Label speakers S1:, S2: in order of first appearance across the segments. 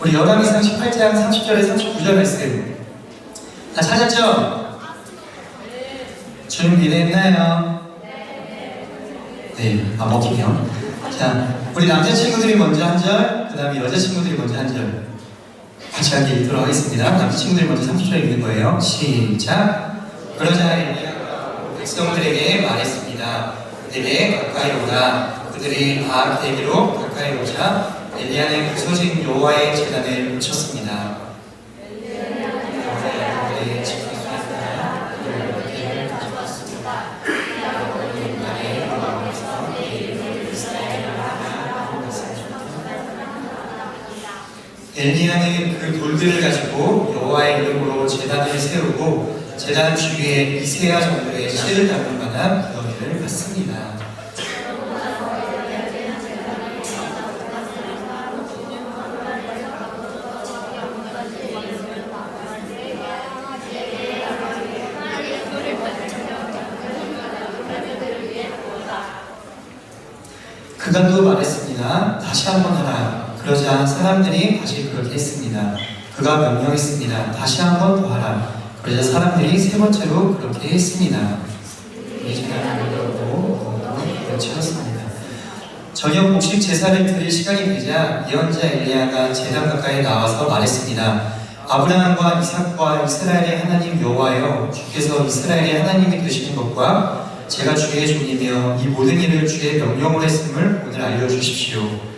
S1: 우리 열왕기상 18장 30절에 39절 말씀 다 찾았죠? 준비됐나요? 네, 먹히네요. 자, 우리 남자친구들이 먼저 한 절, 그 다음에 여자친구들이 먼저 한 절 같이 함께 읽도록 하겠습니다. 남자친구들이 먼저 30절 읽는 거예요. 시작! 그러자 엘리야가 백성들에게 말했습니다. 그들에게 가까이 오라. 그들이 다 대기로 가까이 오자 엘리야는 부서진 여호와의 제단을 묻혔습니다. 엘리야는 그 돌들을 가지고 여호와의 이름으로 제단을 세우고 제단 주위에 이세야 정도의 실을 담을 만한 무더기를 받습니다. 그가 또 말했습니다. 다시 한번 하라. 그러자 사람들이 다시 그렇게 했습니다. 그가 명령했습니다. 다시 한번 더 하라. 그러자 사람들이 세 번째로 그렇게 했습니다. 채웠습니다. 저녁 곡식 제사를 드릴 시간이 되자 예언자 엘리야가 제단 가까이 나와서 말했습니다. 아브라함과 이삭과 이스라엘의 하나님 여호와여, 주께서 이스라엘의 하나님이 되시는 것과 제가 주의 종이며 이 모든 일을 주의 명령으로 했음을 오늘 알려주십시오.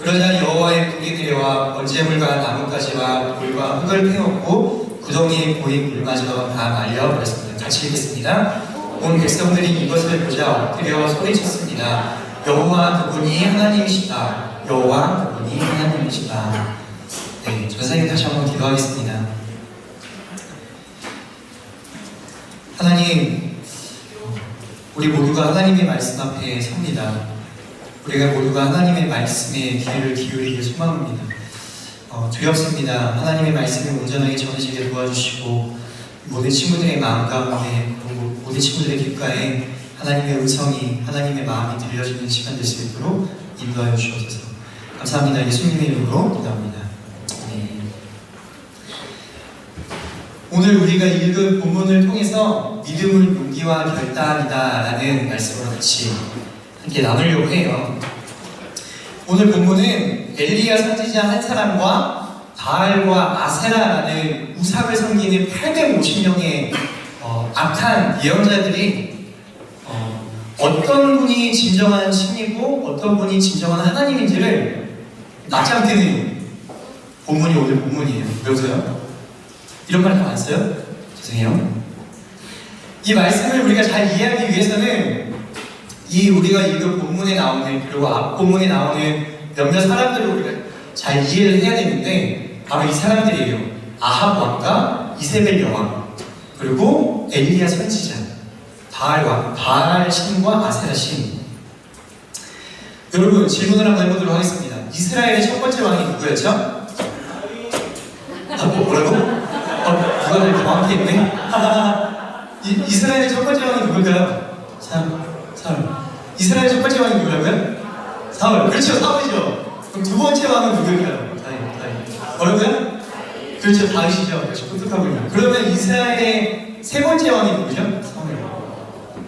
S1: 그러자 여호와의 불이 내려와 번제물과 나뭇가지와 돌과 흙을 태웠고 구덩이에 보인 물마저 다 말려버렸습니다. 같이 읽겠습니다. 온 백성들이 이것을 보자 엎드려 소리쳤습니다. 여호와 그분이 하나님이시다. 여호와 그분이 하나님이시다. 네, 전사님 다시 한번 기도하겠습니다. 하나님, 우리 모두가 하나님의 말씀 앞에 섭니다. 우리가 모두가 하나님의 말씀에 귀를 기울이길 소망합니다. 두렵습니다. 하나님의 말씀이 온전하게 전해지게 도와주시고 모든 친구들의 마음 가운데 그리고 모든 친구들의 귓가에 하나님의 음성이 하나님의 마음이 들려지는 시간 될 수 있도록 인도하여 주옵소서. 감사합니다. 예수님의 이름으로 기도합니다. 네. 오늘 우리가 읽은 본문을 통해서 믿음은 용기와 결단이다 라는 말씀을 같이 함께 나누려고 해요. 오늘 본문은 엘리야 선지자 한 사람과 바알과 아세라라는 우상을 섬기는 850명의 악한 예언자들이 어떤 분이 진정한 신이고 어떤 분이 진정한 하나님인지를 낮잠 뜨는 본문이 오늘 본문이에요. 왜요? 이런 말 다 안 써요? 죄송해요. 이 말씀을 우리가 잘 이해하기 위해서는 이 우리가 읽은 본문에 나오는 그리고 앞 본문에 나오는 몇몇 사람들을 우리가 잘 이해를 해야 되는데 바로 이 사람들이에요. 아합 왕과 이세벨 여왕 그리고 엘리야 선지자 바알 왕, 바알 신과 아세라 신. 여러분 질문을 한번 해보도록 하겠습니다. 이스라엘의 첫 번째 왕이 누구였죠? 뭐라고? 누가 더 정확히 했네? 이스라엘의 첫 번째 왕이 누굴까요? 사울. 이스라엘 첫 번째 왕이 누구라고요? 사울. 그렇죠, 사울이죠. 그럼 두 번째 왕은 누구일까요? 다윗. 뭐라고요? 그렇죠, 다윗이죠. 역시 똑똑하군요. 그러면 이스라엘의 세 번째 왕이 누구죠?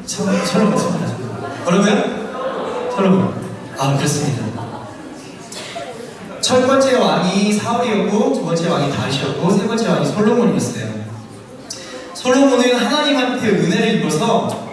S1: 솔로몬. 뭐라고요? 솔로몬. 아, 그렇습니다. 첫 번째 왕이 사울이었고 두 번째 왕이 다윗이었고 세 번째 왕이 솔로몬이었어요. 솔로몬은 하나님한테 은혜를 입어서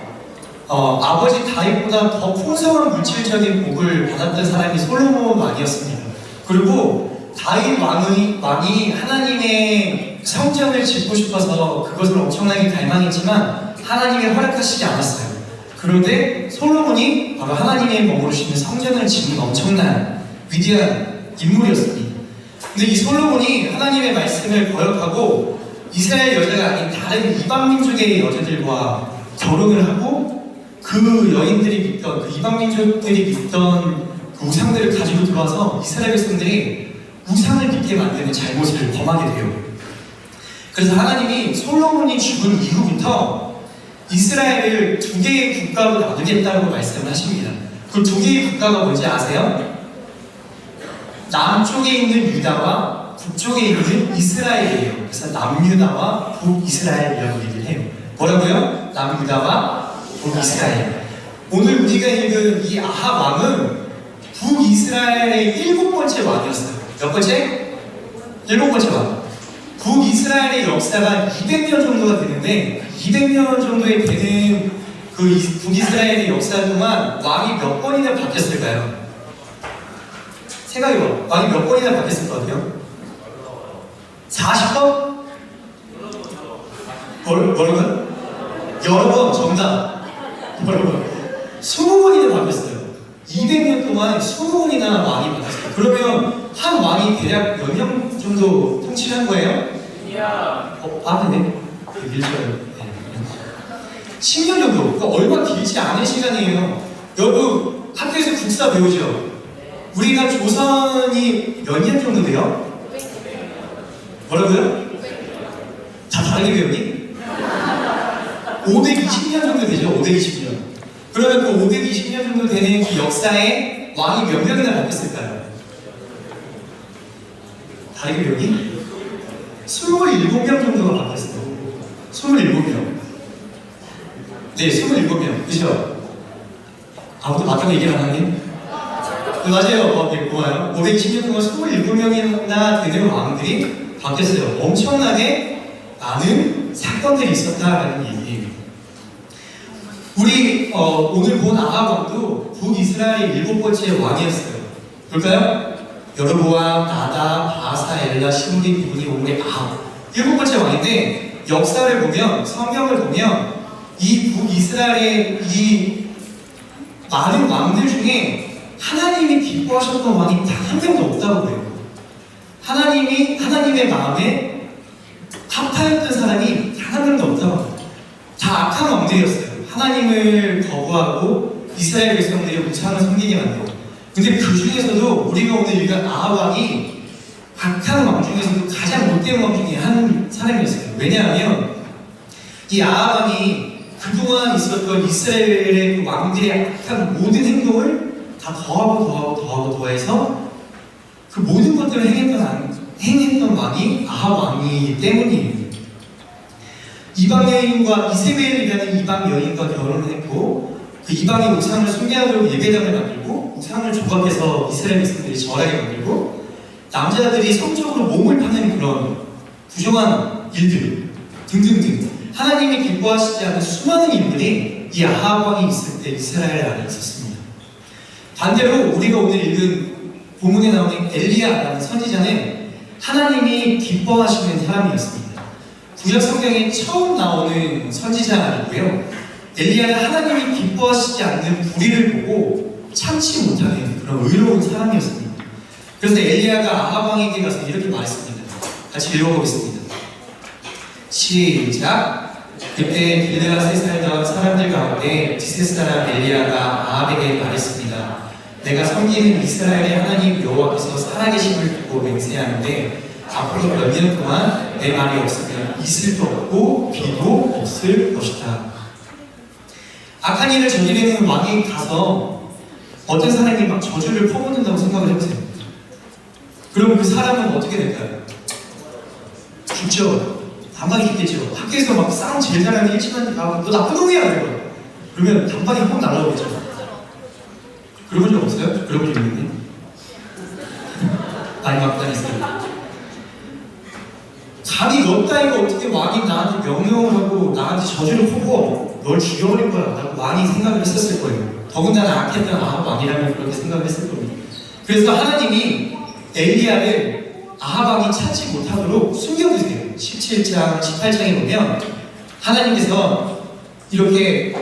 S1: 아버지 다윗보다 더 풍성한 물질적인 복을 받았던 사람이 솔로몬 왕이었습니다. 그리고 다윗 왕이 하나님의 성전을 짓고 싶어서 그것을 엄청나게 갈망했지만 하나님이 허락하시지 않았어요. 그런데 솔로몬이 바로 하나님의 머무르시는 성전을 짓는 엄청난 위대한 인물이었습니다. 근데 이 솔로몬이 하나님의 말씀을 거역하고 이스라엘 여자가 아닌 다른 이방 민족의 여자들과 결혼을 하고 그 여인들이 믿던, 그 이방 민족들이 믿던 그 우상들을 가지고 들어와서 이스라엘 백성들이 우상을 믿게 만드는 잘못을 범하게 돼요. 그래서 하나님이 솔로몬이 죽은 이후부터 이스라엘을 두 개의 국가로 나누겠다고 말씀을 하십니다. 그 두 개의 국가가 뭔지 아세요? 남쪽에 있는 유다와 북쪽에 있는 이스라엘이에요. 그래서 남유다와 북이스라엘이라고 얘기를 해요. 뭐라고요? 남유다와 북이스라엘. 오늘 우리가 읽은 이 아합 왕은 북이스라엘의 7번째 왕이었어요. 몇 번째? 7번째 왕. 북이스라엘의 역사가 200년 정도가 되는데 200년 정도에 되는 그 북이스라엘의 역사 동안 왕이 몇 번이나 바뀌었을까요? 생각해봐. 왕이 몇 번이나 바뀌었을 것 같아요? 40번? 뭐라고요? 여러 번, 정답. 여러 번. 20번이나 바뀌었어요. 200년 동안 20번이나 왕이 바뀌었어요. 그러면 한 왕이 대략 몇 년 정도 통치를 한 거예요? 네. 10년 정도. 그러니까 얼마 길지 않은 시간이에요. 여러분, 학교에서 국사 배우죠? 우리가 조선이 몇 년 정도 돼요? 뭐라고요? 다 다르게 배우니? 520년 정도 되죠? 520년. 그러면 그 520년 정도 되는 그 역사에 왕이 몇 명이나 바뀌었을까요? 다르게 배우니? 27명 정도가 바뀌었어요. 27명. 네, 27명. 그죠? 아무도 맞다고 얘기를 안 하니? 네, 맞아요. 네, 고마워요. 520년 동안 27명이나 되는 왕들이 바뀌었어요. 엄청나게 많은 사건들이 있었다라는 얘기예요. 우리 오늘 본 아합 왕도 북이스라엘의 7번째 왕이었어요. 볼까요? 여로보암, 나답, 바사, 엘라, 시므리, 비브니, 옴리, 아합. 7번째 왕인데 역사를 보면, 성경을 보면 이 북이스라엘의 이 많은 왕들 중에 하나님이 기뻐하셨던 왕이 단 한 명도 없다고 해요. 하나님의 마음에 합타였던 사람이 단 한 명도 없다고 해요. 다 악한 왕들이었어요. 하나님을 거부하고 이스라엘 백성들이 우상을 섬기게 만들고. 근데 그 중에서도 우리가 오늘 읽은 아합 왕이 악한 왕 중에서도 가장 못된 왕 중에 한 사람이었어요. 왜냐하면 이 아합 왕이 그동안 있었던 이스라엘의 그 왕들의 악한 모든 행동을 다 더해서 그 모든 것들을 행했던 왕이 아합 왕이기 때문이에요. 이방 여인과 이세벨이라는 이방 여인과 결혼을 했고 그 이방의 우상을 숭배하도록 예배당을 만들고 우상을 조각해서 이스라엘 백성들이 절하게 만들고 남자들이 성적으로 몸을 파는 그런 부정한 일들 등등등 하나님이 기뻐하시지 않은 수많은 일들이 이 아합 왕이 있을 때 이스라엘 안에 있었습니다. 반대로 우리가 오늘 읽은 본문에 나오는 엘리야라는 선지자는 하나님이 기뻐하시는 사람이었습니다. 구약 성경에 처음 나오는 선지자이고요. 엘리야는 하나님이 기뻐하시지 않는 불의를 보고 참지 못하는 그런 의로운 사람이었습니다. 그래서 엘리야가 아합 왕에게 가서 이렇게 말했습니다. 같이 읽어보겠습니다. 시작. 그때 길르앗에 살던 사람들 가운데 디셋 사람 엘리야가 아합에게 말했습니다. 내가 섬기는 이스라엘의 하나님 여호와께서 살아계심을 두고 맹세하는데 앞으로 몇 년 동안 내 말이 없으면 이슬도 없고 비도 없을 것이다. 악한 일을 저지르는 왕이 가서 어떤 사람이 막 저주를 퍼붓는다고 생각을 해보세요. 그럼 그 사람은 어떻게 될까요? 죽죠. 단박에 죽겠죠. 학교에서 막 싸움 제일 잘하는 일치한테 가고 너 나쁜 놈이야! 이러고. 그러면 단박에 훅 날라오겠죠. 그런 적 없어요? 그런 적 있는데? 많이 막다녔어요. 감히 너 따위가 어떻게 왕이 나한테 명령을 하고 나한테 저주를 퍼부어 널 죽여버릴 거야 라고 왕이 생각을 했었을 거예요. 더군다나 악했던 아합 왕이라면 그렇게 생각을 했을 겁니다. 그래서 하나님이 엘리야를 아합 왕이 찾지 못하도록 숨겨두세요. 17장, 18장에 보면 하나님께서 이렇게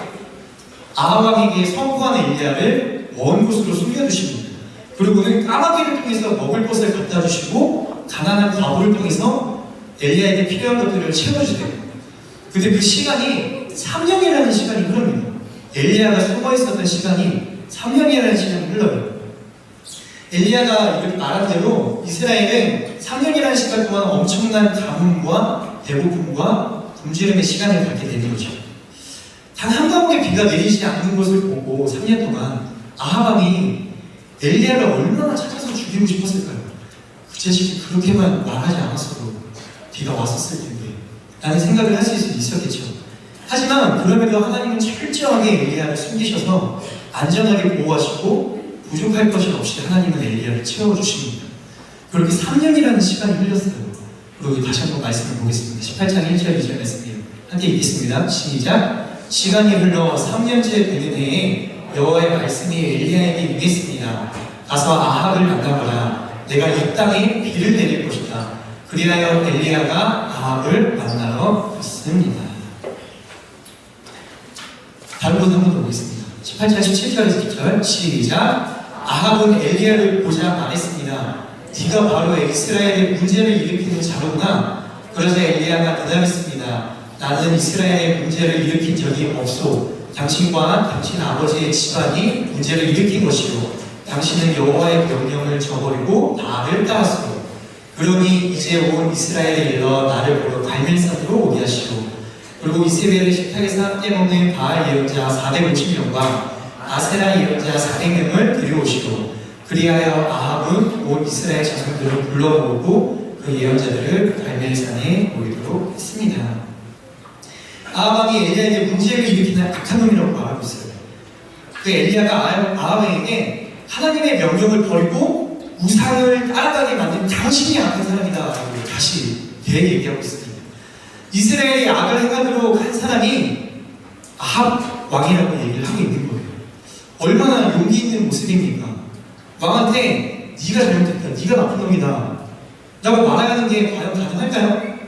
S1: 아합 왕에게 선포하는 엘리야를 먼 곳으로 숨겨두십니다. 그리고는 까마귀를 통해서 먹을 것을 갖다 주시고 가난한 과부를 통해서 엘리야에게 필요한 것들을 채워주세요. 근데 그 시간이 3년이라는 시간이 흐릅니다. 엘리야가 숨어 있었던 시간이 3년이라는 시간이 흘러요. 엘리야가 이렇게 말한 대로 이스라엘은 3년이라는 시간 동안 엄청난 가뭄과 배고픔과 굶주림의 시간을 갖게 되는 거죠. 단 한 방울의 비가 내리지 않는 것을 보고 3년 동안 아합 왕이 엘리야를 얼마나 찾아서 죽이고 싶었을까요? 그 자식이 그렇게만 말하지 않았어도 비가 왔었을 텐데 라는 생각을 할 수 있었겠죠. 하지만 그럼에도 하나님은 철저하게 엘리야를 숨기셔서 안전하게 보호하시고 부족할 것이 없이 하나님은 엘리야를 채워주십니다. 그렇게 3년이라는 시간이 흘렀어요. 그리고 다시 한번 말씀을 보겠습니다. 18장 1절 2절 말씀이에요. 함께 읽겠습니다. 시작. 시간이 흘러 3년째 되는 해에 여호와의 말씀이 엘리야에게 임했습니다. 가서 아합을 만나거라. 내가 이 땅에 비를 내릴 것이다. 그리하여 엘리야가 아합을 만나러 갔습니다. 다른 곳 한번 더 보겠습니다. 18장 17절에서 19절 시작. 아합은 엘리야를 보자 말했습니다. 네가 바로 이스라엘의 문제를 일으키는 자로구나. 그러자 엘리야가 대답했습니다. 나는 이스라엘의 문제를 일으킨 적이 없소. 당신과 당신 아버지의 집안이 문제를 일으킨 것이요. 당신은 여호와의 명령을 저버리고 바알을 따랐소. 그러니 이제 온 이스라엘에 일러 나를 보러 갈멜산으로 오게 하시오. 그리고 이세벨의 식탁에서 함께 먹는 바알 예언자 450명과 아세라 예언자 400명을 데려오시고 그리하여 아합은 온 이스라엘 자손들을 불러모으고 그 예언자들을 갈멜산에 모이도록 했습니다. 아합 왕이 엘리야에게 문제를 일으키는 악한 놈이라고 말하고 있어요. 그 엘리야가 아합에게 하나님의 명령을 버리고 우상을 따라가게 만든 당신이 악한 사람이다 라고 다시 얘기하고 있습니다. 이스라엘이 악을 행하도록 한 사람이 아합 왕이라고 얘기를 하고 있는 거예요. 얼마나 용기 있는 모습입니까? 왕한테 네가 잘못했다, 네가 나쁜 놈이다 라고 말하는 게 과연 가능할까요?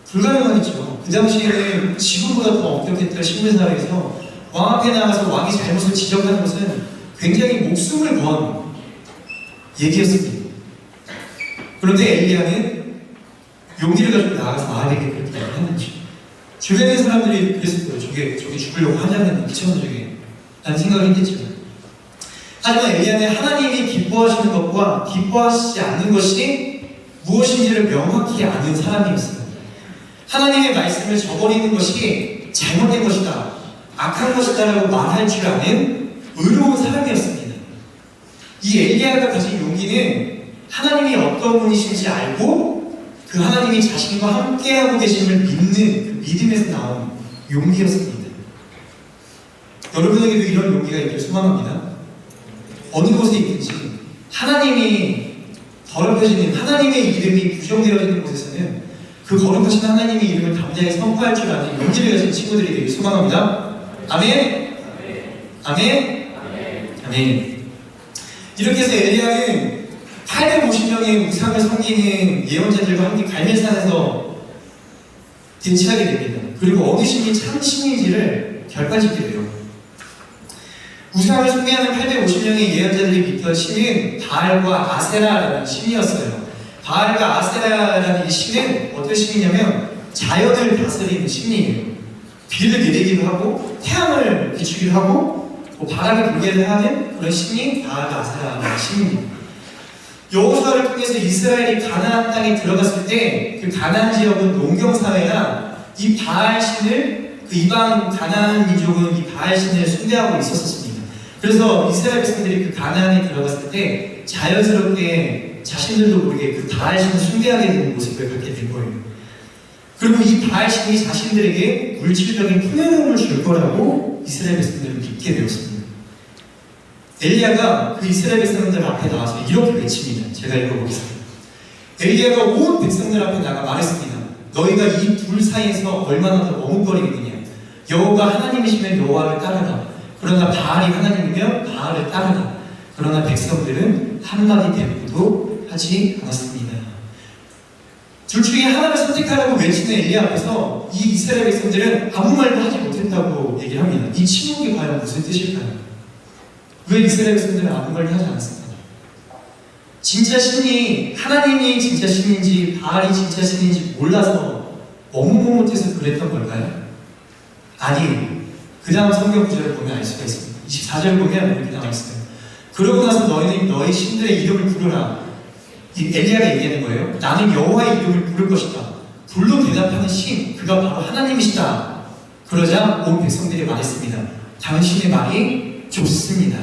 S1: 불가능하겠죠. 그 당시에는 지금보다 더 엄격했던 신문사회에서 왕 앞에 나가서 왕의 잘못을 지적하는 것은 굉장히 목숨을 건 얘기였습니다. 그런데 엘리야는 용기를 가지고 나가서 아합에게 그렇게 얘기했는지 주변의 사람들이 그랬을 거예요. 저게 죽으려고 하냐는 미쳐가지고 라는 생각을 했겠죠. 하지만 엘리야는 하나님이 기뻐하시는 것과 기뻐하시지 않는 것이 무엇인지를 명확히 아는 사람이었어요. 하나님의 말씀을 저버리는 것이 잘못된 것이다, 악한 것이다 라고 말할 줄 아는 의로운 사람이었습니다. 이 엘리야가 가진 용기는 하나님이 어떤 분이신지 알고 그 하나님이 자신과 함께하고 계심을 믿는 그 믿음에서 나온 용기였습니다. 여러분에게도 이런 용기가 있기를 소망합니다. 어느 곳에 있든지 하나님이 더럽혀지는, 하나님의 이름이 부정되어지는 곳에서는 그 거룩하신 하나님의 이름을 담대하게 선포할 줄 아는 용기를 가진 친구들이 되길 소망합니다. 아멘? 아멘? 아멘. 이렇게 해서 엘리야는 850명의 우상을 섬기는 예언자들과 함께 갈멜산에서 대치하게 됩니다. 그리고 어느 신이 참 신인지를 결판짓게 돼요. 우상을 숭배하는 850명의 예언자들이 믿던 신은 바알과 아세라라는 신이었어요. 바알과 아세라라는 이 신은 어떤 신이냐면 자연을 다스리는 신이에요. 비를 내리기도 하고 태양을 비추기도 하고 바람이 불게 하는 그런 신이 바알과 아세라라는 신입니다. 여호수아를 통해서 이스라엘이 가나안 땅에 들어갔을 때 그 가나안 지역은 농경사회나 이 바알 신을, 그 이방 가나안 민족은 이 바알 신을 숭배하고 있었습니다. 그래서 이스라엘 백성들이 그 가나안에 들어갔을 때 자연스럽게 자신들도 모르게 그 바알 신을 숭배하게 되는 모습을 갖게 된 거예요. 그리고 이 바알 신이 자신들에게 물질적인 풍요로움을 줄 거라고 이스라엘 백성들을 믿게 되었습니다. 엘리야가 그 이스라엘 백성들 앞에 나와서 이렇게 외칩니다. 제가 읽어보겠습니다. 엘리야가 온 백성들 앞에 나가 말했습니다. 너희가 이 둘 사이에서 얼마나 더 머뭇거리겠느냐. 여호와가 하나님이시면 여호와를 따르라. 그러나 바알이 하나님이면 바알을 따르라. 그러나 백성들은 한마디 대꾸도 하지 않았습니다. 둘 중에 하나를 선택하라고 외치는 엘리야 앞에서 이 이스라엘 백성들은 아무 말도 하지 못했다고 얘기를 합니다. 이 침묵이 과연 무슨 뜻일까요? 왜 이스라엘 백성들은 아무 말도 하지 않았을까요? 진짜 신이, 하나님이 진짜 신인지 바알이 진짜 신인지 몰라서 머뭇머뭇해서 그랬던 걸까요? 아니에요. 그 다음 성경 구절을 보면 알 수가 있습니다. 24절 보면 이렇게 나와 있어요. 그러고 나서 너희는 너희 신들의 이름을 부르라. 이 엘리야가 얘기하는 거예요. 나는 여호와의 이름을 부를 것이다. 불로 대답하는 신, 그가 바로 하나님이시다. 그러자 온 백성들이 말했습니다. 당신의 말이 좋습니다.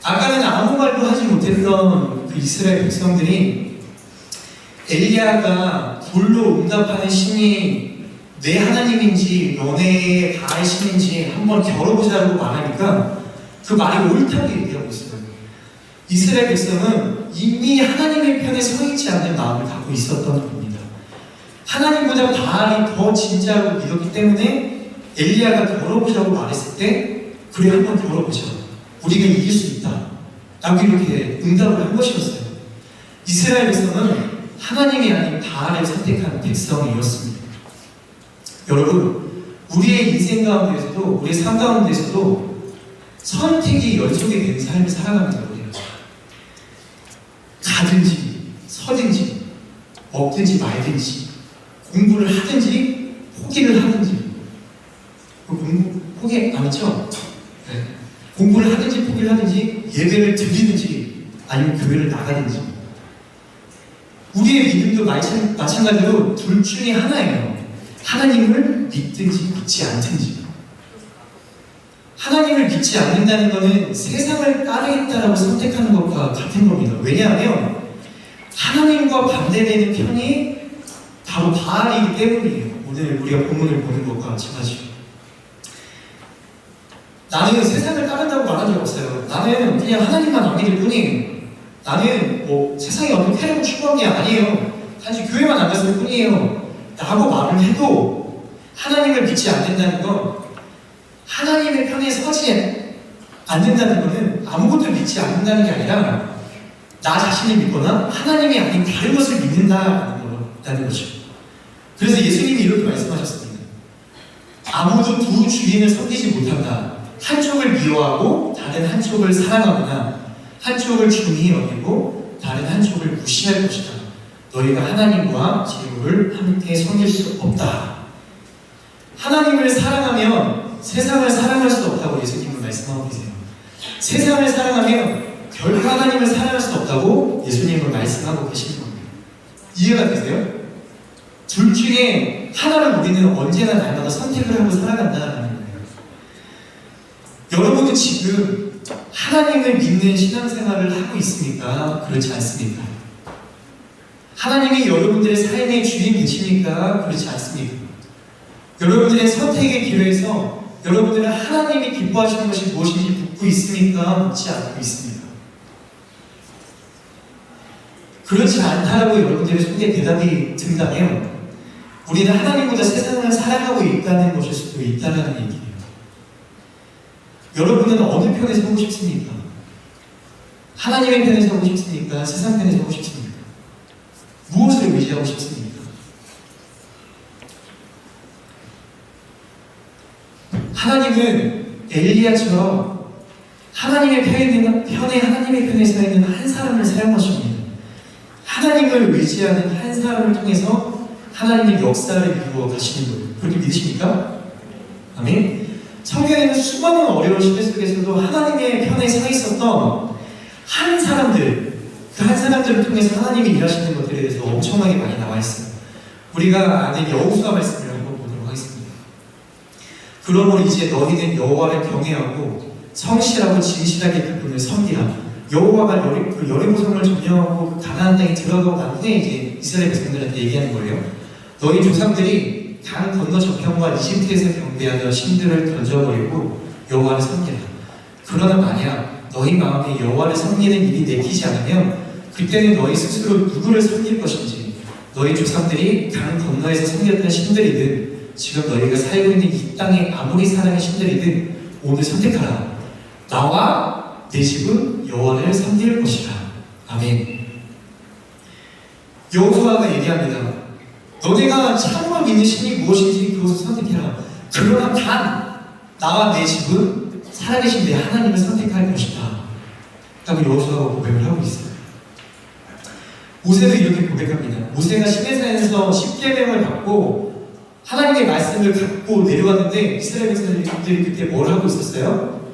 S1: 아까는 아무 말도 하지 못했던 그 이스라엘 백성들이 엘리야가 불로 응답하는 신이 내 하나님인지 너네 바알 신인지 한번 겨뤄보자고 말하니까 그 말이 옳다고 얘기하고 있어요. 이스라엘 백성은 이미 하나님의 편에 서 있지 않는 마음을 갖고 있었던 겁니다. 하나님보다 바알이 더 진짜라고 믿었기 때문에 엘리야가 겨뤄보자고 말했을 때 그래 한번 겨뤄보자. 우리가 이길 수 있다. 라고 이렇게 응답을 한 것이었어요. 이스라엘 백성은 하나님이 아닌 바알을 선택한 백성이었습니다. 여러분, 우리의 인생 가운데에서도 우리의 삶 가운데에서도 선택이 연속이 된 삶을 살아갑니다. 우리는 가든지 서든지 먹든지 말든지 공부를 하든지 포기를 하든지 공부 포기 안 했죠? 네. 공부를 하든지 포기를 하든지 예배를 드리든지 아니면 교회를 나가든지 우리의 믿음도 마찬가지로 둘 중에 하나예요. 하나님을 믿든지 믿지 않든지. 하나님을 믿지 않는다는 것은 세상을 따르겠다라고 선택하는 것과 같은 겁니다. 왜냐하면 하나님과 반대되는 편이 바로 바알이기 때문이에요. 오늘 우리가 본문을 보는 것과 마찬가지로. 나는 세상을 따른다고 말한 적 없어요. 나는 그냥 하나님만 안 믿을 뿐이에요. 나는 뭐 세상에 어떤 쾌락을 추구한 게 아니에요. 단지 교회만 안 갔을 뿐이에요. 라고 말을 해도 하나님을 믿지 않는다는 건 하나님의 편에 서지 않는다는 것은 아무것도 믿지 않는다는 게 아니라 나 자신을 믿거나 하나님이 아닌 다른 것을 믿는다는 거죠. 그래서 예수님이 이렇게 말씀하셨습니다. 아무도 두 주인을 섬기지 못한다. 한쪽을 미워하고 다른 한쪽을 사랑하거나 한쪽을 중히 여기고 다른 한쪽을 무시할 것이다. 너희가 하나님과 재물을 함께 섬길 수 없다. 하나님을 사랑하면 세상을 사랑할 수 없다고 예수님은 말씀하고 계세요. 세상을 사랑하면 결코 하나님을 사랑할 수 없다고 예수님은 말씀하고 계신 겁니다. 이해가 되세요? 둘 중에 하나를 우리는 언제나 날마다 선택을 하고 살아간다는 거예요. 여러분은 지금 하나님을 믿는 신앙생활을 하고 있습니까? 그렇지 않습니까? 하나님이 여러분들의 삶의 주인 되시니까 그렇지 않습니까? 여러분들의 선택의 기로에서 여러분들은 하나님이 기뻐하시는 것이 무엇인지 묻고 있습니까? 묻지 않고 있습니까? 그렇지 않다라고 여러분들의 속에 대답이 든다면 우리는 하나님보다 세상을 사랑하고 있다는 것일 수도 있다는 얘기예요. 여러분은 어느 편에 서고 싶습니까? 하나님의 편에 서고 싶습니까? 세상 편에 서고 싶습니까? 무엇을 의지하고 싶습니까? 하나님은 엘리야처럼 하나님의 편에 하나님의 편에 서 있는 한 사람을 사용하십니다. 하나님을 의지하는 한 사람을 통해서 하나님의 역사를 이루어 가시는 거예요. 그렇게 믿으십니까? 아멘. 성경에는 수많은 어려운 시대 속에서도 하나님의 편에 서 있었던 한 사람들, 그 한 사람들을 통해서 하나님이 일하시는 것들에 대해서 엄청나게 많이 나와 있어요. 우리가 아는 여호수아 말씀을 한번 보도록 하겠습니다. 그러므로 이제 너희는 여호와를 경외하고 성실하고 진실하게 그분을 섬기라. 여호와가 여리고성을 점령하고 가나안 땅에 들어가고 난 후에 이제 이스라엘 백성들한테 얘기하는 거예요. 너희 조상들이 강 건너 저편과 이집트에서 경배하던 신들을 던져버리고 여호와를 섬기라. 그러나 만약 너희 마음에 여호와를 섬기는 일이 내키지 않으면 그때는 너희 스스로 누구를 섬길 것인지 너희 조상들이 강 건너에서 섬겼던 신들이든 지금 너희가 살고 있는 이 땅의 아무리 사랑의 신들이든 오늘 선택하라. 나와 내 집은 여호와를 섬길 것이라. 아멘. 여호수아가 얘기합니다. 너네가 참으로 믿는 신이 무엇인지 그것을 선택해라. 그러나 단 나와 내 집은 살아계신 내 하나님을 선택할 것이다. 라고 여호수아가 고백을 하고 있어요. 모세도 이렇게 고백합니다. 모세가 시내산에서 10계명을 받고 하나님의 말씀을 갖고 내려왔는데 이스라엘 백성들이 그때 뭘 하고 있었어요?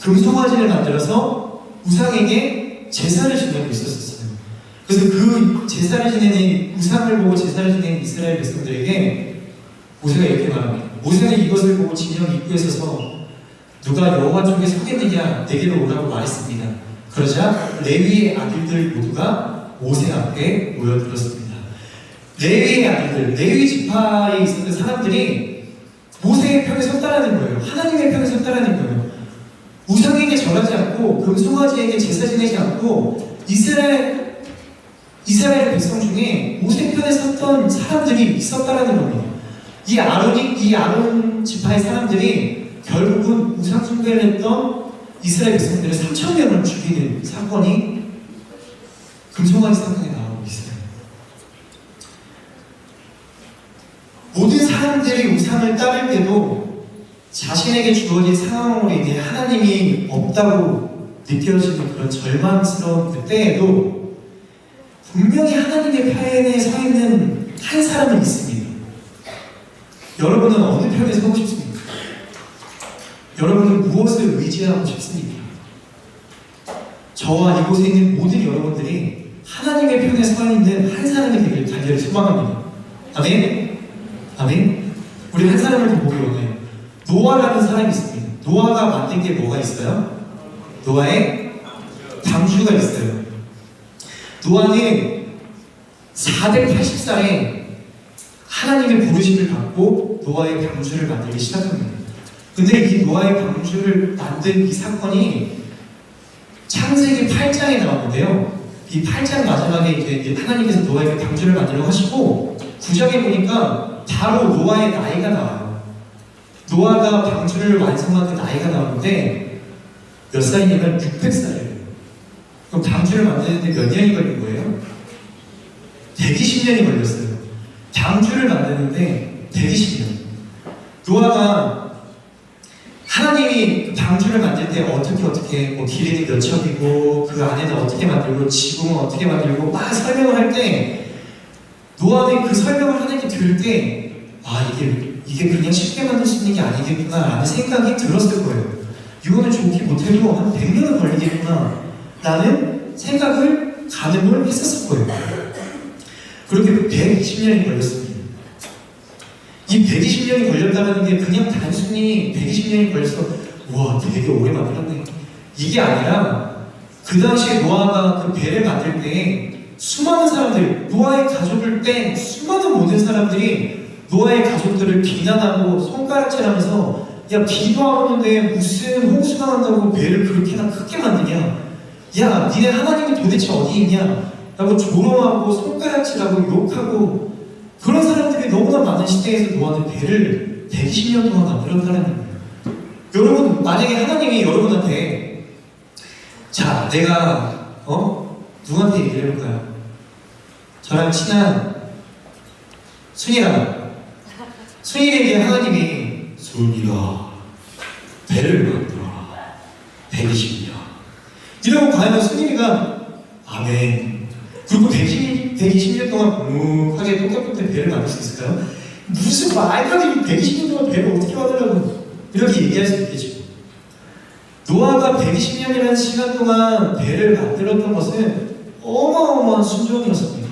S1: 금송아지를 만들어서 우상에게 제사를 지내고 있었어요. 그래서 그 제사를 지내는 우상을 보고 제사를 지내는 이스라엘 백성들에게 모세가 이렇게 말합니다. 모세는 이것을 보고 진영 입구에 서서 누가 여호와 쪽에 서겠느냐 내게로 오라고 말했습니다. 그러자 레위의 아들들 모두가 모세 앞에 모여들었습니다. 레위의 아들들, 레위 지파에 있었던 사람들이 모세의 편에 섰다라는 거예요. 하나님의 편에 섰다라는 거예요. 우상에게 절하지 않고 금송아지에게 제사 지내지 않고 이스라엘 백성 중에 모세 편에 섰던 사람들이 있었다라는 겁니다. 이 아론 지파의 사람들이 결국은 우상 숭배를 했던 이스라엘 백성들의 3,000명을 죽이는 사건이 금송아지 사건에 나오고 있어요. 모든 사람들이 우상을 따를 때도 자신에게 주어진 상황으로 인해 하나님이 없다고 느껴지는 그런 절망스러운 그때에도 분명히 하나님의 편에 서 있는 한 사람은 있습니다. 여러분은 어느 편에 서고 싶습니까? 여러분은 무엇을 의지하고 싶습니까? 저와 이곳에 있는 모든 여러분들이 하나님의 편에 서 있는 한 사람이 되길 간절히 소망합니다. 아멘? 아멘? 우리 한 사람을 더 보기 원해요. 노아라는 사람이 있습니다. 노아가 만든 게 뭐가 있어요? 노아의 방주가 있어요. 노아는 480살에 하나님의 부르심을 받고 노아의 방주를 만들기 시작합니다. 근데 이 노아의 방주를 만든 이 사건이 창세기 8장에 나오는데요. 이 8장 마지막에 이제 하나님께서 노아에게 방주를 만들려고 하시고 9장에 보니까 바로 노아의 나이가 나와요. 노아가 방주를 완성한 그 나이가 나오는데 몇 살이냐면 600살이에요. 그럼 방주를 만드는데 몇 년이 걸린 거예요? 120년이 걸렸어요. 방주를 만드는데 120년. 노아가 하나님이 그 방주를 만들 때 어떻게 뭐 길이는 몇 척이고 그 안에는 어떻게 만들고 지붕은 어떻게 만들고 막 설명을 할 때 노아는 그 설명을 하나님께 들을 때 이게 그냥 쉽게 만들 수 있는 게 아니겠구나 라는 생각이 들었을 거예요. 이거는 좋게 못해도 한 100년은 걸리겠구나 라는 생각을 가늠을 했었을 거예요. 그렇게 120년이 걸렸습니다. 이 120년이 걸렸다는 게 그냥 단순히 120년이 걸려서 와 되게 오래 만들었네 이게 아니라 그 당시에 노아가 그 배를 만들 때 수많은 사람들, 노아의 가족을 뺀 수많은 모든 사람들이 노아의 가족들을 비난하고 손가락질하면서 야 비도 안 오는데 무슨 홍수가 난다고 배를 그렇게나 크게 만드냐, 야 니네 하나님이 도대체 어디 있냐 라고 조롱하고 손가락질하고 욕하고 그런 사람들이 너무나 많은 시대에서 노아는 배를 120년 동안 만들었다는 거예요. 여러분 만약에 하나님이 여러분한테 자 내가 누구한테 얘기를 해볼까요? 저랑 친한 순이에게 하나님이 순이가 배를 만들어라 120년 이러면 과연 순이가 아멘 그리고 120년 동안 묵묵하게 똑같은 배를 만들 수 있을까요? 무슨 말도 안 되는 120년 동안 배를 어떻게 만들라고 이렇게 얘기할 수 있겠죠. 노아가 120년이라는 시간 동안 배를 만들었던 것은 어마어마한 순종이었습니다.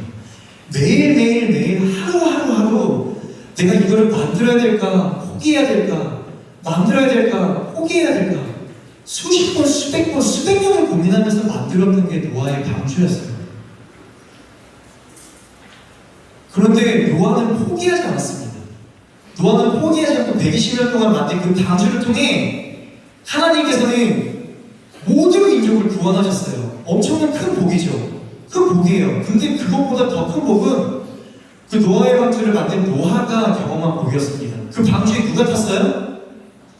S1: 매일 하루 내가 이거를 만들어야 될까 포기해야 될까 만들어야 될까 포기해야 될까 수십 번 수백 번 수백 년을 고민하면서 만들었던 게 노아의 방주였어요. 그런데 노아는 포기하지 않았습니다. 노아는 포기하지 않고 120년 동안 만든 그 방주를 통해 하나님께서는 모든 민족을 구원하셨어요. 엄청난 큰 복이죠. 큰 복이에요. 근데 그것보다 더 큰 복은 그 노아의 방주를 만든 노아가 경험한 복이었습니다. 그 방주에 누가 탔어요?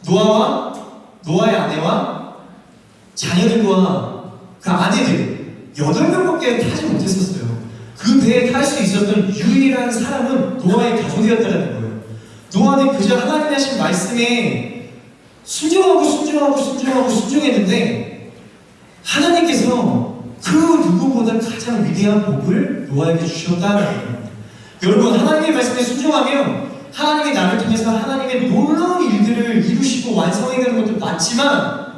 S1: 노아와 노아의 아내와 자녀들과 그 아내들 8명밖에 타지 못했었어요. 그 배에 탈 수 있었던 유일한 사람은 노아의 가족이었다는 거예요. 노아는 그저 하나님이 하신 말씀에 순종했는데 하나님께서 그 누구보다 가장 위대한 복을 노아에게 주셨다는 거예요. 여러분 하나님의 말씀에 순종하면 하나님이 나를 통해서 하나님의 놀라운 일들을 이루시고 완성해가는 것도 맞지만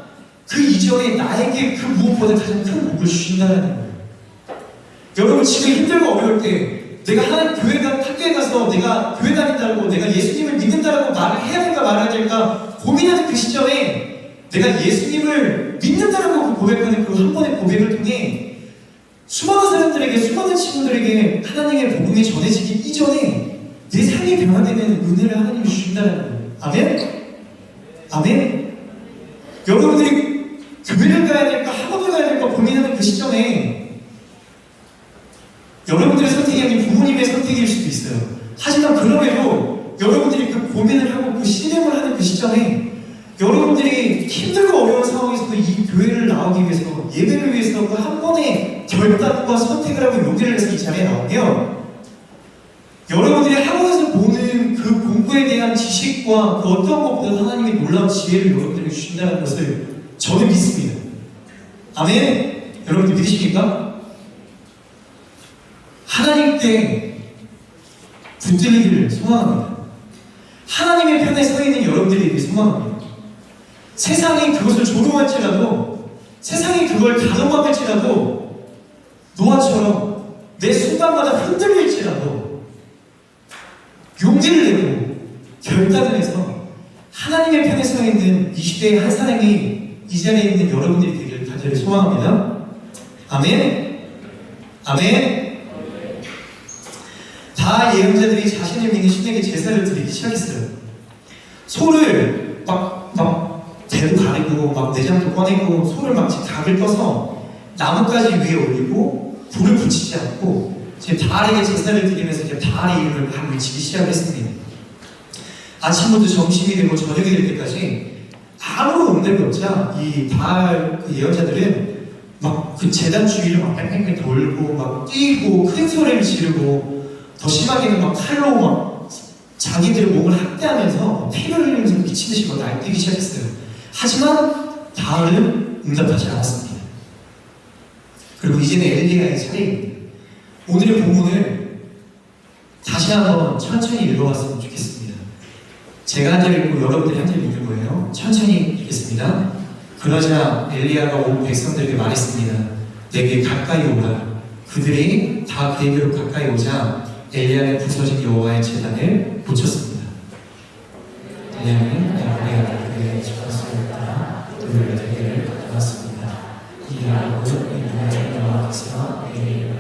S1: 그 이전에 나에게 그 무엇보다 가장 큰 복을 주신다는 거예요. 여러분 지금 힘들고 어려울 때 내가 하나님 학교에 가서 내가 교회 다닌다고 내가 예수님을 믿는다라고 말을 해야 될까 말아야 될까 고민하는 그 시점에 내가 예수님을 믿는다라고 고백하는 그 한 번의 고백을 통해 수많은 사람들에게 수많은 친구들에게 하나님의 복음이 전해지기 이전에 내 삶이 변화되는 은혜를 하나님이 주신다는 거예요. 아멘? 아멘? 여러분들이 교회를 가야 될까 학원을 가야 될까 고민하는 그 시점에 여러분들의 선택이 아닌 부모님의 선택일 수도 있어요. 하지만 그럼에도 여러분들이 그 고민을 하고 그 신뢰를 하는 그 시점에 여러분들이 힘들고 어려운 상황에서도 이 교회를 나오기 위해서 예배를 위해서 그 한 번의 결단과 선택을 하고 용기를 내서 이 자리에 나오면 여러분들이 학원에서 보는 그 공부에 대한 지식과 그 어떤 것보다 하나님의 놀라운 지혜를 여러분들에게 주신다는 것을 저는 믿습니다. 아멘? 여러분들 믿으십니까? 하나님께 붙들리기를 소망합니다. 하나님의 편에 서 있는 여러분들에게 소망합니다. 세상이 그것을 조롱할지라도 세상이 그걸 가져막을지라도 노아처럼 내 순간마다 흔들릴지라도 용기를 내고 결단을 해서 하나님의 편에 서 있는 이 시대의 한 사람이 이 자리에 있는 여러분들이 되기를 간절히 소망합니다. 아멘? 아멘? 다 예언자들이 자신을 믿는 신에게 제사를 드리기 시작했어요. 소를 대도 가리고 내장도 꺼내고 소를 각을 떠서 나뭇가지 위에 올리고 불을 붙이지 않고 지금 바알에게 제사를 드리면서 바알의 이름을 막 외치기 시작했습니다. 아침부터 점심이 되고 저녁이 될 때까지 아무런 응답이 없자 이 바알 그 예언자들은 그 제단 주위를 뺑뺑뺑 돌고 뛰고 큰 소리를 지르고 더 심하게는 칼로 자기들의 몸을 학대하면서 피를 흘리면서 미친듯이 날뛰기 시작했어요. 하지만 바알은 응답하지 않았습니다. 그리고 이제는 엘리야의 차례입니다. 오늘의 본문을 다시 한번 천천히 읽어봤으면 좋겠습니다. 제가 한 절 읽고 여러분들이 한 절 읽는 거예요. 천천히 읽겠습니다. 그러자 엘리야가 온 백성들에게 말했습니다. 내게 가까이 오라. 그들이 다 그에게로 가까이 오자 엘리야는 부서진 여호와의 제단을 고쳤습니다. 엘리야는 그에게 죽었습니다. 돌을 4개를 가져왔습니다. 이 야곱은 이 여호와께서 내게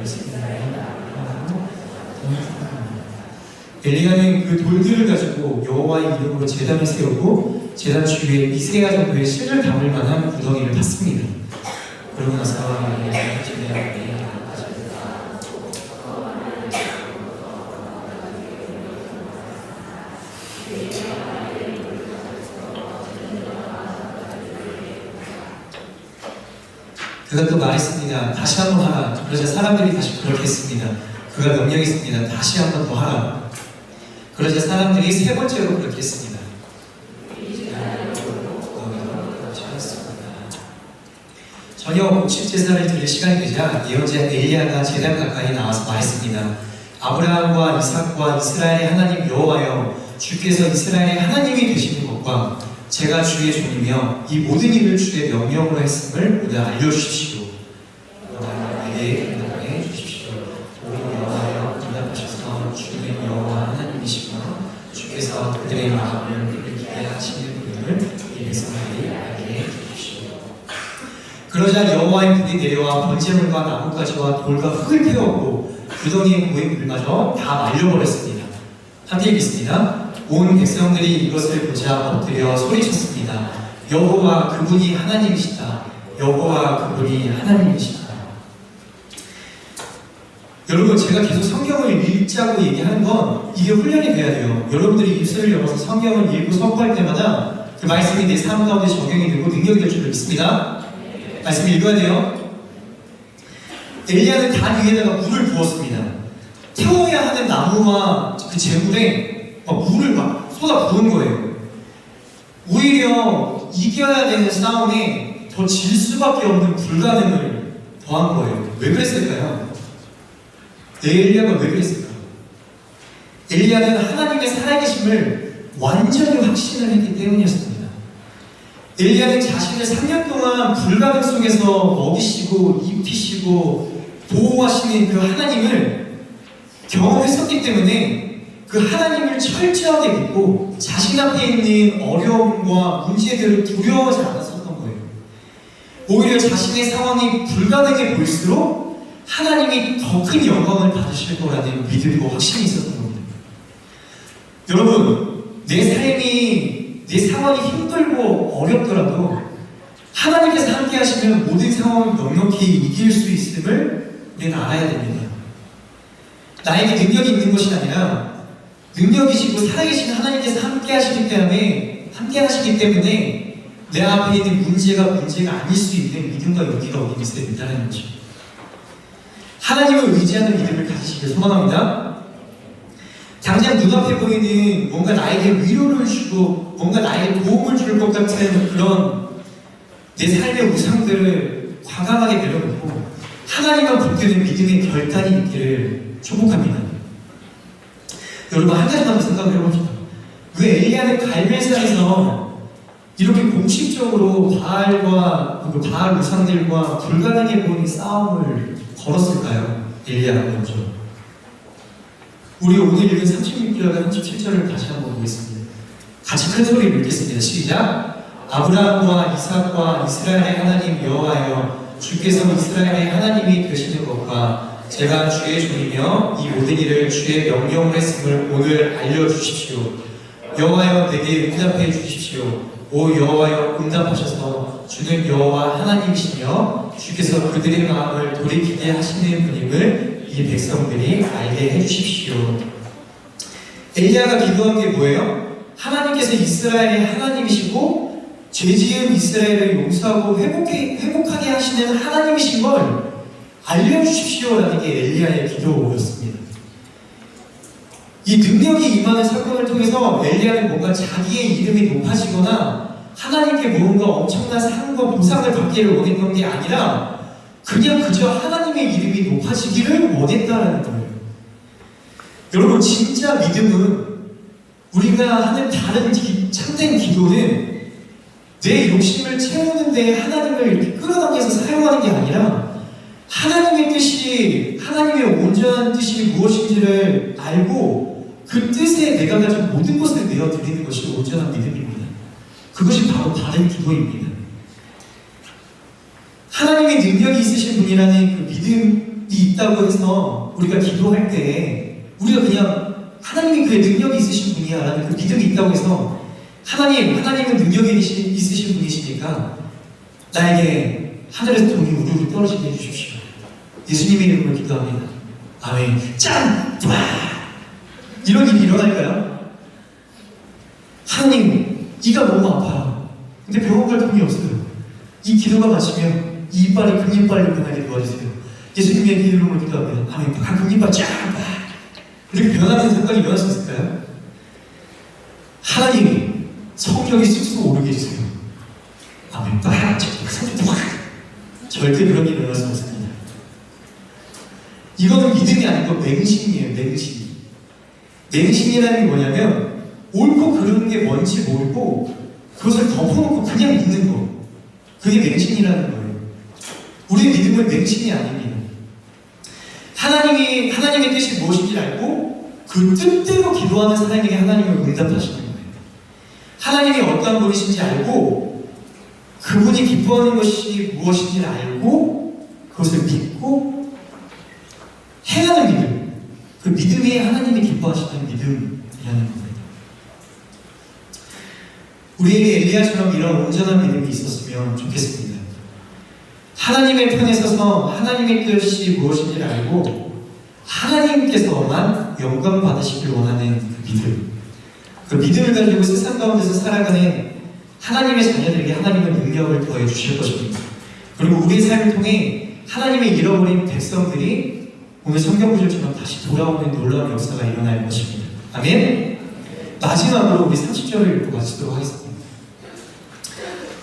S1: 엘리야는 그 돌들을 가지고 여호와의 이름으로 제단을 세우고 제단 주위에 미세야 정도의 실을 담을 만한 구덩이를 팠습니다. 그러고 나서 엘리야는 제단을 그가 또 말했습니다. 다시 한번 하라. 그러자 사람들이 다시 그렇게 했습니다. 그가 명령했습니다. 다시 한번 더 하라. 그러자 사람들이 3번째로 그렇게 했습니다. 저녁 공식제사를 드릴 시간이 되자 예언자 엘리야가 제단 가까이 나와서 말했습니다. 아브라함과 이삭과 이스라엘의 하나님 여호와여, 주께서 이스라엘의 하나님이 되시는 것과 제가 주의 종이며 이 모든 일을 주의 명령으로 했음을 모두 알려주십시오. 나에게 응답해 주십시오. 우리 여호와여, 응답하셔서 주는 여호와 하나님이시며 주께서 그들의 마음을 이르게 하시는 분을 이 백성들이 알게 해주십시오. 그러자 여호와의 불이 내려와 번제물과 나뭇가지와 돌과 흙을 태웠고 구덩이에 모인 물마저 다 말려버렸습니다. 함께 읽겠습니다. 온 백성들이 이것을 보자 엎드려 소리쳤습니다. 여호와 그분이 하나님이시다. 여호와 그분이 하나님이시다. 여러분, 제가 계속 성경을 읽자고 얘기하는 건 이게 훈련이 돼야 돼요. 여러분들이 입술을 열어서 성경을 읽고 선포할 때마다 그 말씀이 내 삶 가운데 적용이 되고 능력이 될 줄 믿습니다. 말씀 읽어야 돼요. 엘리야는 단 위에다가 물을 부었습니다. 태워야 하는 나무와 그 재물에 물을 쏟아 부은 거예요. 오히려 이겨야 되는 싸움에 더 질 수밖에 없는 불가능을 더한 거예요. 왜 그랬을까요? 엘리야가 왜 그랬을까요? 엘리야는 하나님의 살아계심을 완전히 확신을 했기 때문이었습니다. 엘리야는 자신을 3년 동안 불가능 속에서 먹이시고 입히시고 보호하시는 그 하나님을 경험했었기 때문에 그 하나님을 철저하게 믿고 자신 앞에 있는 어려움과 문제들을 두려워하지 않았었던 거예요. 오히려 자신의 상황이 불가능해 보일수록 하나님이 더 큰 영광을 받으실 거라는 믿음과 확신이 있었던 겁니다. 여러분, 내 상황이 힘들고 어렵더라도 하나님께서 함께 하시면 모든 상황을 넉넉히 이길 수 있음을 우리는 알아야 됩니다. 나에게 능력이 있는 것이 아니라 능력이시고 살아계신 하나님께서 함께 하시기 때문에 내 앞에 있는 문제가 아닐 수 있는 믿음과 용기가 우리 있어야 된다는 거죠. 하나님을 의지하는 믿음을 가지시길 소망합니다. 당장 눈앞에 보이는 뭔가 나에게 위로를 주고 뭔가 나에게 도움을 줄 것 같은 그런 내 삶의 우상들을 과감하게 내려놓고 하나님만 붙드는 믿음의 결단이 있기를 축복합니다. 여러분, 한 가지만 더 생각을 해봅시다. 왜 엘리야는 갈멜산에서 이렇게 공식적으로 바알 우상들과 불가능해 보이는 싸움을 걸었을까요? 엘리야가 먼저. 우리 오늘 읽은 36절과 37절을 다시 한번 보겠습니다. 같이 큰 소리로 읽겠습니다. 시작! 아브라함과 이삭과 이스라엘의 하나님 여호와여, 주께서 이스라엘의 하나님이 되시는 것과 제가 주의 종이며 이 모든 일을 주의 명령을 했음을 오늘 알려주십시오. 여호와여, 내게 응답해 주십시오. 오 여호와여, 응답하셔서 주는 여호와 하나님이시며 주께서 그들의 마음을 돌이키게 하시는 분임을 이 백성들이 알게 해주십시오. 엘리야가 기도한 게 뭐예요? 하나님께서 이스라엘의 하나님이시고 죄지은 이스라엘을 용서하고 회복하게 하시는 하나님이신 걸 알려주십시오라는 게 엘리야의 기도였습니다. 이 능력이 임하는 사건을 통해서 엘리야는 뭔가 자기의 이름이 높아지거나 하나님께 뭔가 엄청난 상과 보상을 받기를 원했던 게 아니라 그저 하나님의 이름이 높아지기를 원했다라는 거예요. 여러분, 진짜 믿음은 우리가 하는 다른 참된 기도는 내 욕심을 채우는데 하나님을 이렇게 끌어당겨서 사용하는 게 아니라 하나님의 뜻이, 하나님의 온전한 뜻이 무엇인지를 알고 그 뜻에 내가 가진 모든 것을 내어드리는 것이 온전한 믿음입니다. 그것이 바로 바른 기도입니다. 하나님의 능력이 있으신 분이라는 그 믿음이 있다고 해서 우리가 기도할 때 우리가 그냥 하나님이 그의 능력이 있으신 분이야 라는 그 믿음이 있다고 해서 하나님은 능력이 있으신 분이시니까 나에게 하늘에서 돈이 우르르 떨어지게 해주십시오. 예수님의 이름으로 기도합니다. 아멘. 짠! 와! 이런 일이 일어날까요? 하나님, 이가 너무 아파요. 근데 병원 갈 돈이 없어요. 이 기도가 마치면 이 이빨이 금이빨로 변하게 도와주세요. 예수님의 이름으로 기도합니다. 아멘. 금이빨 짠! 이렇게 변하는 사건이 일어날 수 있을까요? 하나님, 성령이 쑥쑥 오르게 해주세요. 아멘. 절대 그런 일이 일어날 수 없습니다. 이거는 믿음이 아니고 맹신이에요. 맹신이라는 게 뭐냐면 옳고 그르는 게 뭔지 모르고 그것을 덮어놓고 그냥 믿는 거. 그게 맹신이라는 거예요. 우리의 믿음은 맹신이 아닙니다. 하나님의 뜻이 무엇인지 알고 그 뜻대로 기도하는 사람에게 하나님을 응답하시는 거예요. 하나님이 어떠한 분이신지 알고 그분이 기뻐하는 것이 무엇인지 알고 그것을 믿고 행하는 믿음. 그 믿음이 하나님이 기뻐하시는 믿음이라는 겁니다. 우리에게 엘리야처럼 이런 온전한 믿음이 있었으면 좋겠습니다. 하나님의 편에 서서 하나님의 뜻이 무엇인지를 알고 하나님께서만 영광 받으시길 원하는 그 믿음. 그 믿음을 가지고 세상 가운데서 살아가는 하나님의 자녀들에게 하나님의 능력을 더해 주실 것입니다. 그리고 우리의 삶을 통해 하나님의 잃어버린 백성들이 오늘 성경 구절처럼 다시 돌아오는 놀라운 역사가 일어날 것입니다. 아멘. 마지막으로 우리 30절을 읽고 마치도록 하겠습니다.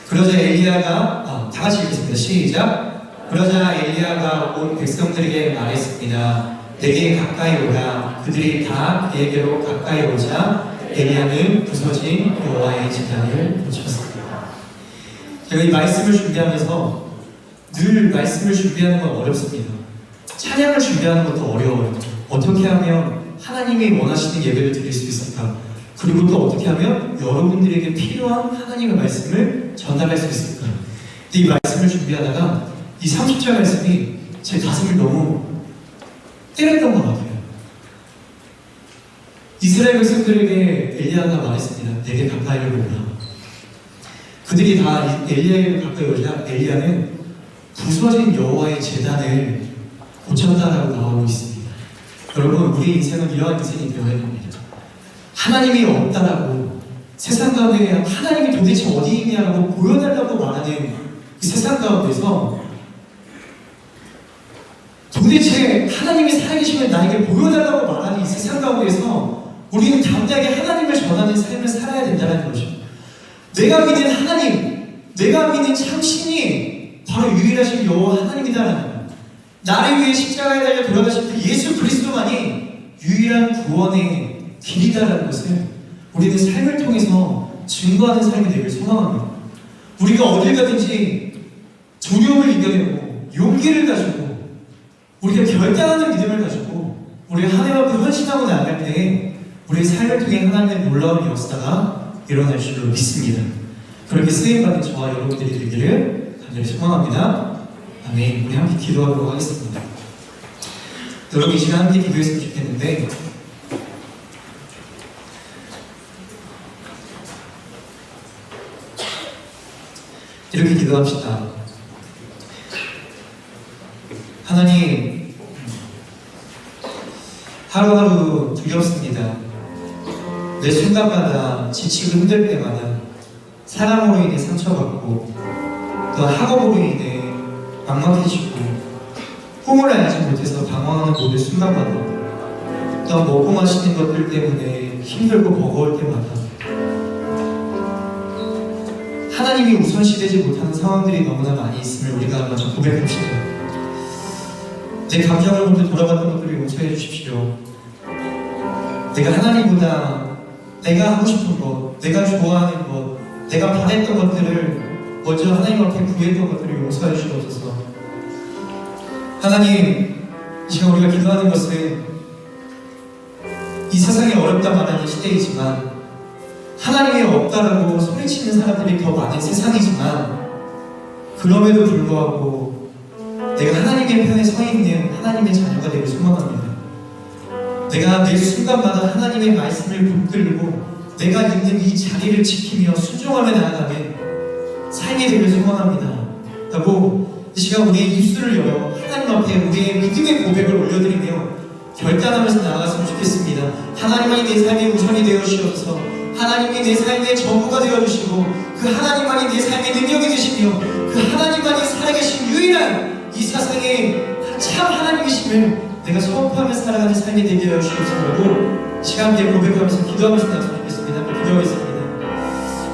S1: 그러자 엘리야가 다 같이 읽겠습니다. 시작. 그러자 엘리야가 온 백성들에게 말했습니다. 내게 가까이 오라. 그들이 다 그에게로 가까이 오자 엘리야는 부서진 여호와의 제단을 고쳤습니다. 제가 이 말씀을 준비하면서 늘 말씀을 준비하는 건 어렵습니다. 찬양을 준비하는 것도 어려워요. 어떻게 하면 하나님이 원하시는 예배를 드릴 수 있을까? 그리고 또 어떻게 하면 여러분들에게 필요한 하나님의 말씀을 전달할 수 있을까? 근데 이 말씀을 준비하다가 이 30절 말씀이 제 가슴을 너무 때렸던 것 같아요. 이스라엘 백성들에게 엘리야가 말했습니다. 내게 가까이를 오라. 그들이 다 엘리야에게 가까이 오자 엘리야는 부서진 여호와의 제단을 고쳤다라고 나오고 있습니다. 여러분, 우리 인생은 이러한 인생이 되어야 됩니다. 하나님이 없다라고 세상 가운데 하나님이 도대체 어디 있냐라고 보여달라고 말하는 이 세상 가운데서 도대체 하나님이 살아계시면 나에게 보여달라고 말하는 이 세상 가운데서 우리는 담대하게 하나님을 전하는 삶을 살아야 된다는 거죠. 내가 믿는 하나님, 내가 믿는 참신이 바로 유일하신 여호와 하나님이다라는 거예요. 나를 위해 십자가에 달려 돌아가신 그 예수 그리스도만이 유일한 구원의 길이다라는 것을 우리는 삶을 통해서 증거하는 삶이 되길 소망합니다. 우리가 어딜 가든지 두려움을 이겨내고 용기를 가지고 우리가 결단하는 믿음을 가지고 우리 하나님 앞에 헌신하고 나갈 때 우리의 삶을 통해 하나님의 놀라운 역사가 일어날 줄로 믿습니다. 그렇게 쓰임받은 저와 여러분들이 되기를 간절히 소망합니다. 아멘. 우리 함께 기도하도록 하겠습니다. 여러분, 이 시간 함께 기도했으면 좋겠는데 이렇게 기도합시다. 하나님, 하루하루 두렵습니다. 내 순간마다 지치고 힘들 때마다 사람으로 인해 상처받고 또 학업으로 인해 막막해지고 꿈을 알지 못해서 방황하는 모든 순간마다 또 먹고 마시는 것들 때문에 힘들고 버거울 때마다 하나님이 우선시되지 못하는 상황들이 너무나 많이 있음을 우리가 먼저 고백합시다. 내 감정을 먼저 돌아봤던 것들을 용서해 주십시오. 내가 하나님보다 내가 하고 싶은 것, 내가 좋아하는 것, 내가 바랬던 것들을 먼저 하나님 앞에 구했던 것들을 용서해 주옵소서. 하나님, 이 시간 우리가 기도하는 것은 이 세상이 어렵다 말하는 시대이지만 하나님이 없다라고 소리치는 사람들이 더 많은 세상이지만 그럼에도 불구하고 내가 하나님의 편에 서 있는 하나님의 자녀가 되길 소망합니다. 내가 매 순간마다 하나님의 말씀을 붙들고 내가 있는 이 자리를 지키며 순종하며 나아가는 삶이 되길 소망합니다. 라고 이 시간 우리의 입술을 열어 하나님 앞에 우리의 믿음의 고백을 올려드리며 결단하면서 나아갔으면 좋겠습니다. 하나님만이 내 삶의 우선이 되어주셔서 하나님이 내 삶의 전부가 되어주시고 그 하나님만이 내 삶의 능력이 되시며 그 하나님만이 살아계신 유일한 이 세상의 참 하나님이심을 내가 선포하며 살아가는 삶이 되게 하여 주옵소서. 시간 함께 고백하면서 기도하면서 나갔으면 좋겠습니다. 기도하겠습니다.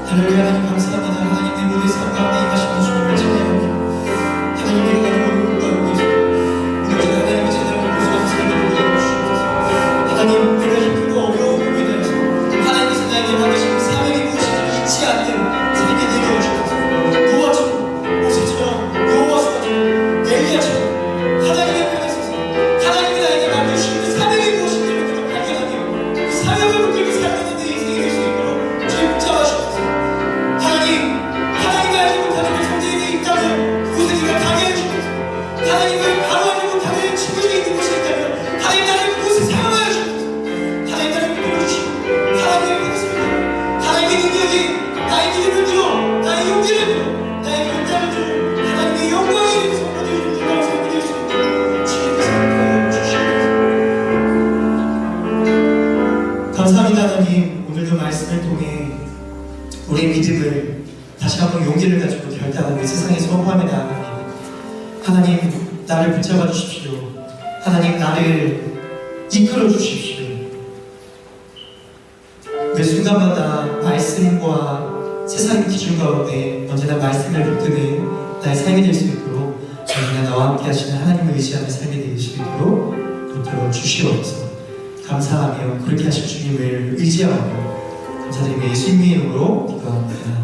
S1: 할렐루야. 하나님 감사합니다. 하나님 내 모든 삶 가운데 임하시는 주님을 찬양합니다. 하나님 내가 가는 모든 것과 함께 우리가 하나님의 제자를 모습하는 삶을 되게 하여 주옵소서. 하나님 내가 힘들고 어려운 부분에 대해서 하나님께서 나에게 받으신 사명이 무엇인지 잊지 않는 삶이 되게 하여 주옵소서. 노아처럼 모세처럼 여호와처럼 엘리야처럼 하나님의 편에 서서 하나님이 나에게 맡겨주신 그 사명이 무엇인지를 내가 발견하며 그 사명을 붙들고 살아가는 내 인생이 될 수 있도록 주님 붙잡아 주옵소서. 하나님이 알지 못하는 그 성전에 있다면 그곳에 제가 가게 해주옵소서. 하나님을 바로 알지 못하는 친구들이 있는 곳에 있다면 하나님 나를 그곳에 사용하여 주옵소서. 하나님 나를 불러주시고 하나님의 편에서 하나님의 능력이 나의 믿음을 들어 나의 용기를 들어 나의 결단을 들어 하나님의 영광이 되는 성도들이 주님과 삶이 될 수 있도록 주님께서 도와주시옵소서. 감사합니다. 하나님, 오늘도 말씀을 통해 우리의 믿음을 다시 한번 용기를 가지고 결단하고 세상에 선포하며 나아갑니다. 하나님, 나를 붙잡아 주십시오. 하나님, 나를 이끌어 주십시오. 매 순간마다 말씀과 세상의 기준 가운데 언제나 말씀을 붙드는 나의 삶이 될 수 있도록 언제나 나와 함께 하시는 하나님을 의지하는 삶이 되실 수 있도록 붙들어 주시옵소서. 감사하며 그렇게 하실 주님을 의지하고 감사드리며 예수님의 이름으로 기도합니다.